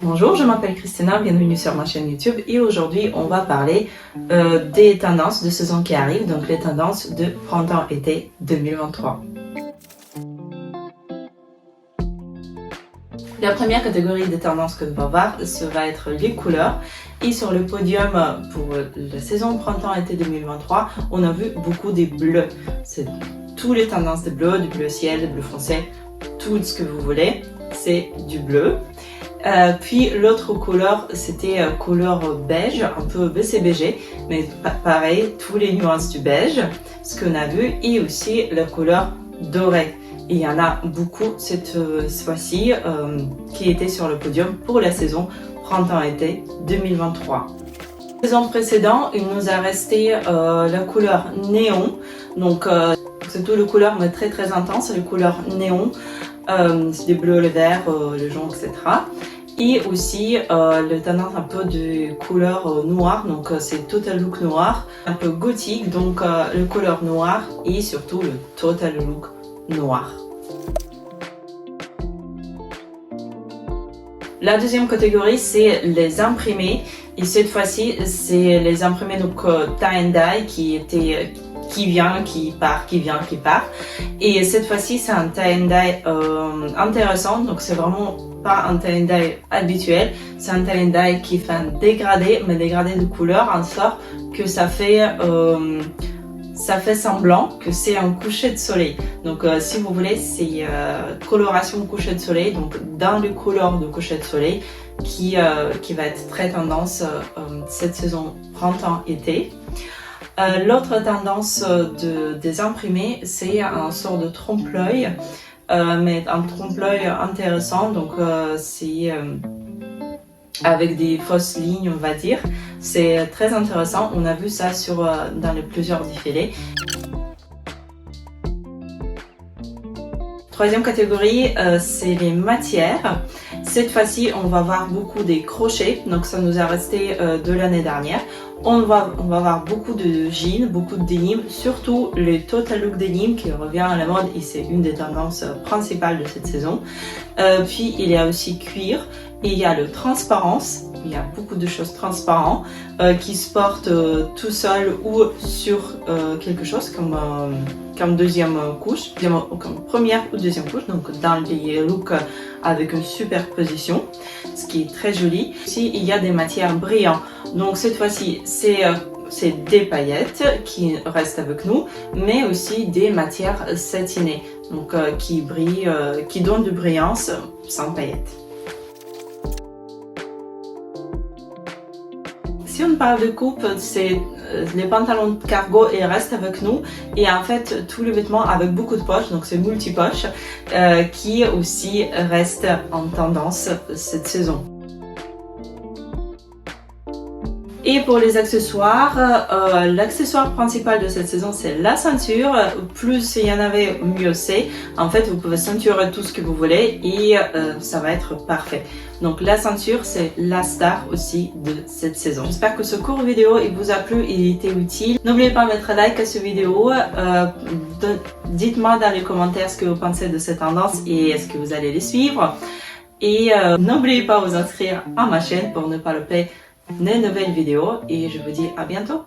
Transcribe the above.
Bonjour, je m'appelle Christina, bienvenue sur ma chaîne YouTube et aujourd'hui on va parler des tendances de saison qui arrivent, donc les tendances de printemps-été 2023. La première catégorie de tendances que nous allons voir, ce va être les couleurs. Et sur le podium pour la saison printemps-été 2023, on a vu beaucoup des bleus. C'est toutes les tendances de bleu, du bleu ciel, du bleu foncé, tout ce que vous voulez, c'est du bleu. Puis l'autre couleur, c'était couleur beige, un peu BCBG, mais pareil, tous les nuances du beige, ce qu'on a vu, et aussi la couleur dorée. Et il y en a beaucoup cette fois-ci qui étaient sur le podium pour la saison printemps-été 2023. La saison précédente, il nous a resté la couleur néon, donc c'est toutes les couleurs mais très intenses, les couleurs néon, c'est le bleu, le vert, le jaune, etc. Et aussi le tendance un peu de couleur noire, donc c'est total look noir, un peu gothique, donc le couleur noir et surtout le total look noir. La deuxième catégorie, c'est les imprimés. Et cette fois-ci, c'est les imprimés donc tie and dye qui vient, qui part, qui vient, qui part. Et cette fois-ci, c'est un tie and dye intéressant. Donc c'est vraiment pas un tie and dye habituel. C'est un tie and dye qui fait un dégradé, mais dégradé de couleur, en sorte que ça fait semblant que c'est un coucher de soleil. Donc si vous voulez, c'est coloration coucher de soleil, donc dans les couleurs de coucher de soleil qui va être très tendance cette saison printemps-été. L'autre tendance des imprimés, c'est un sort de trompe-l'œil, mais un trompe-l'œil intéressant, donc c'est avec des fausses lignes, on va dire. C'est très intéressant, on a vu ça dans les plusieurs défilés. Troisième catégorie, c'est les matières. Cette fois-ci, on va voir beaucoup des crochets, donc ça nous a resté de l'année dernière. On va voir beaucoup de jeans, beaucoup de denim, surtout le total look denim qui revient à la mode et c'est une des tendances principales de cette saison. Puis il y a aussi cuir et il y a le transparence. Il y a beaucoup de choses transparentes qui se portent tout seul ou sur quelque chose comme deuxième couche, comme première ou deuxième couche, donc dans les looks avec une superposition, ce qui est très joli. Ici, il y a des matières brillantes. Donc cette fois-ci, c'est des paillettes qui restent avec nous, mais aussi des matières satinées, donc qui brillent, qui donnent de brillance sans paillettes. Si on parle de coupe, c'est les pantalons de cargo et restent avec nous et en fait tous les vêtements avec beaucoup de poches, donc c'est multi-poches qui aussi restent en tendance cette saison. Et pour les accessoires, l'accessoire principal de cette saison c'est la ceinture. Plus il y en avait, mieux c'est. En fait, vous pouvez ceinturer tout ce que vous voulez et ça va être parfait. Donc la ceinture, c'est la star aussi de cette saison. J'espère que ce court vidéo il vous a plu et il était utile. N'oubliez pas de mettre un like à cette vidéo. Dites-moi dans les commentaires ce que vous pensez de cette tendance et est-ce que vous allez les suivre. Et n'oubliez pas de vous inscrire à ma chaîne pour ne pas louper les nouvelles vidéos et je vous dis à bientôt.